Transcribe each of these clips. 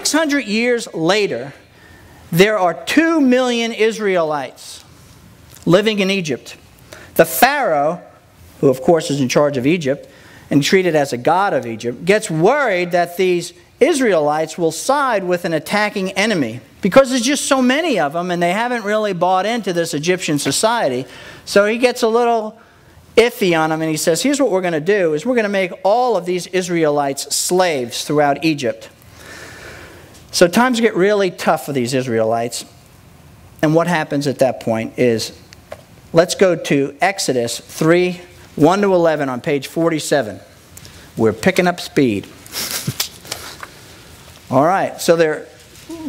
600 years later, there are 2 million Israelites living in Egypt. The Pharaoh, who of course is in charge of Egypt and treated as a god of Egypt, gets worried that these Israelites will side with an attacking enemy because there's just so many of them and they haven't really bought into this Egyptian society. So he gets a little iffy on them and he says, here's what we're going to do, is we're going to make all of these Israelites slaves throughout Egypt. So times get really tough for these Israelites. And what happens at that point is, let's go to Exodus 3, 1 to 11 on page 47. We're picking up speed. All right, so there are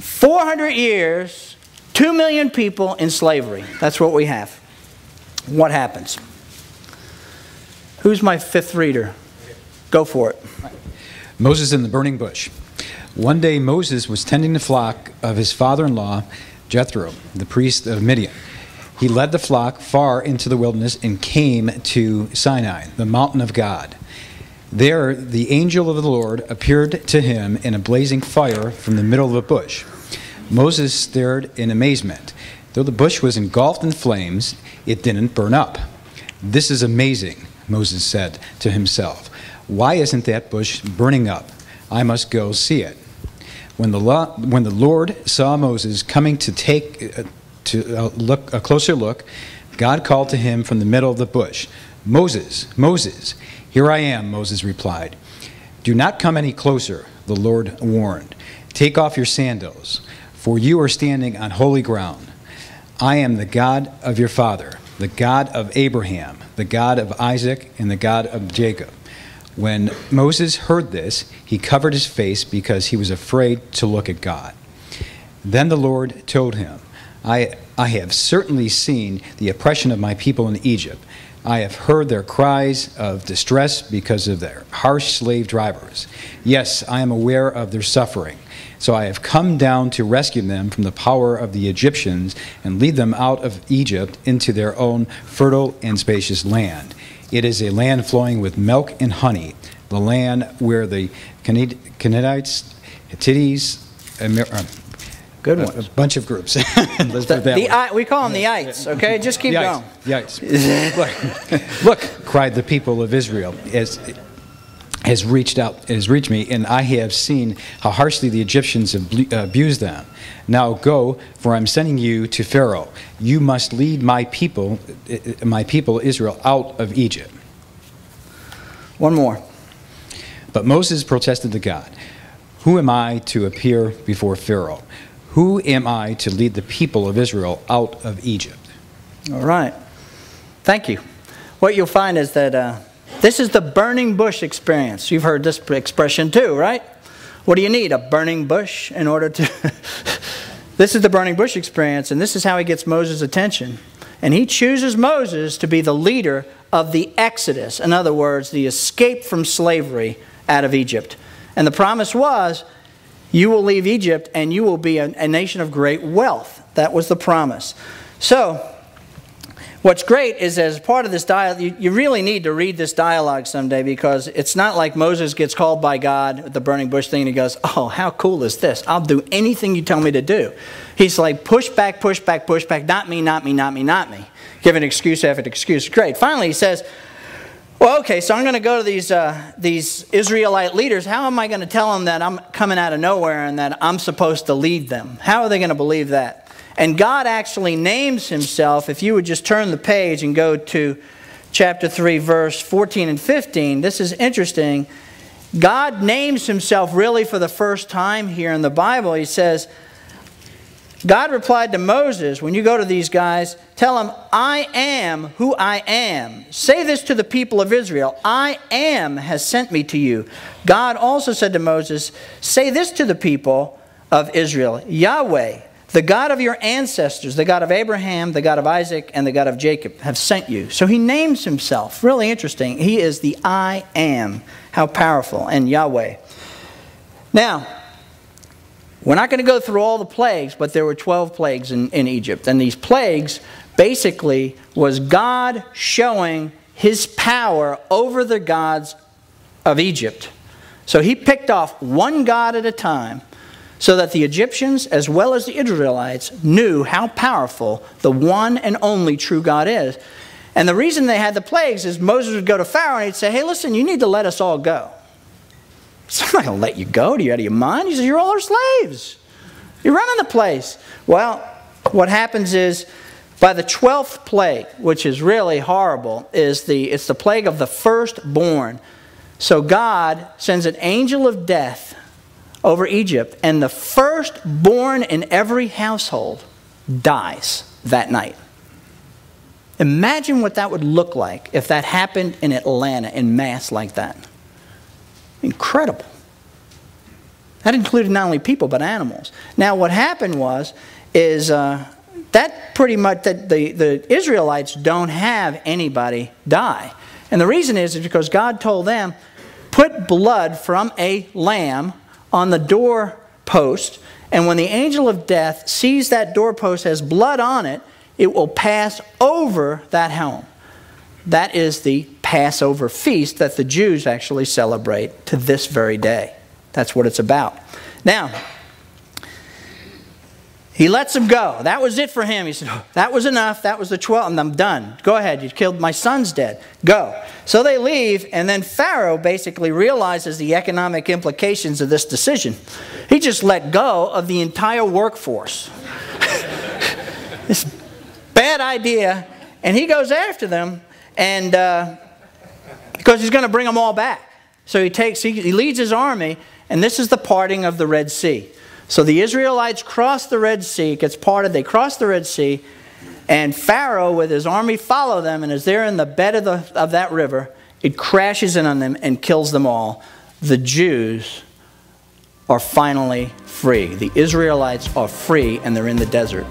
400 years, 2 million people in slavery. That's what we have. What happens? Who's my fifth reader? Go for it. Moses in the burning bush. One day Moses was tending the flock of his father-in-law, Jethro, the priest of Midian. He led the flock far into the wilderness and came to Sinai, the mountain of God. There the angel of the Lord appeared to him in a blazing fire from the middle of a bush. Moses stared in amazement. Though the bush was engulfed in flames, it didn't burn up. "This is amazing," Moses said to himself. "Why isn't that bush burning up? I must go see it." When the Lord saw Moses coming to take a closer look, God called to him from the middle of the bush, "Moses, Moses." "Here I am," Moses replied. "Do not come any closer," the Lord warned. "Take off your sandals, for you are standing on holy ground. I am the God of your father, the God of Abraham, the God of Isaac, and the God of Jacob." When Moses heard this, he covered his face because he was afraid to look at God. Then the Lord told him, I have certainly seen the oppression of my people in Egypt. I have heard their cries of distress because of their harsh slave drivers. Yes, I am aware of their suffering. So I have come down to rescue them from the power of the Egyptians and lead them out of Egypt into their own fertile and spacious land. It is a land flowing with milk and honey, the land where the Canaanites, Hittites, good one. A bunch of groups. Let's put that we call them the ites, okay? Just keep going. The ites. Look, cried the people of Israel, has reached me, and I have seen how harshly the Egyptians abused them. Now go, for I'm sending you to Pharaoh. You must lead my people Israel out of Egypt. One more. But Moses protested to God, "Who am I to appear before Pharaoh? Who am I to lead the people of Israel out of Egypt?" All right. Thank you. What you'll find is that this is the burning bush experience. You've heard this expression too, right? What do you need? A burning bush in order to... This is the burning bush experience, and this is how he gets Moses' attention. And he chooses Moses to be the leader of the Exodus. In other words, the escape from slavery out of Egypt. And the promise was, you will leave Egypt and you will be a nation of great wealth. That was the promise. So, what's great is as part of this dialogue, you really need to read this dialogue someday, because it's not like Moses gets called by God at the burning bush thing and he goes, "Oh, how cool is this? I'll do anything you tell me to do." He's like, push back, push back, push back. Not me, not me, not me, not me. Give an excuse after excuse. Great. Finally, he says, well, okay, so I'm going to go to these Israelite leaders. How am I going to tell them that I'm coming out of nowhere and that I'm supposed to lead them? How are they going to believe that? And God actually names himself. If you would just turn the page and go to chapter 3, verse 14 and 15, this is interesting. God names himself really for the first time here in the Bible. He says, God replied to Moses, when you go to these guys, tell them, "I am who I am. Say this to the people of Israel, I am has sent me to you." God also said to Moses, "Say this to the people of Israel, Yahweh, the God of your ancestors, the God of Abraham, the God of Isaac, and the God of Jacob have sent you." So he names himself. Really interesting. He is the I am. How powerful. And Yahweh. Now, we're not going to go through all the plagues, but there were 12 plagues in Egypt. And these plagues basically was God showing his power over the gods of Egypt. So he picked off one god at a time so that the Egyptians as well as the Israelites knew how powerful the one and only true God is. And the reason they had the plagues is Moses would go to Pharaoh and he'd say, hey, listen, you need to let us all go. So I'm not going to let you go. Are you out of your mind? He says, you're all our slaves. You're running the place. Well, what happens is, by the 12th plague, which is really horrible, it's the plague of the firstborn. So God sends an angel of death over Egypt, and the firstborn in every household dies that night. Imagine what that would look like if that happened in Atlanta in mass like that. Incredible. That included not only people but animals. Now what happened is that pretty much the Israelites don't have anybody die. And the reason is because God told them, put blood from a lamb on the doorpost, and when the angel of death sees that doorpost has blood on it, it will pass over that home. That is the Passover feast that the Jews actually celebrate to this very day. That's what it's about. Now, he lets them go. That was it for him. He said, oh, that was enough. That was the 12th, and I'm done. Go ahead. You killed my son's dead. Go. So they leave, and then Pharaoh basically realizes the economic implications of this decision. He just let go of the entire workforce. This bad idea. And he goes after them, and because he's going to bring them all back. So he leads his army, and this is the parting of the Red Sea. So the Israelites cross the Red Sea, it gets parted, they cross the Red Sea, and Pharaoh with his army follow them, and as they're in the bed of that river, it crashes in on them and kills them all. The Jews are finally free. The Israelites are free, and they're in the desert.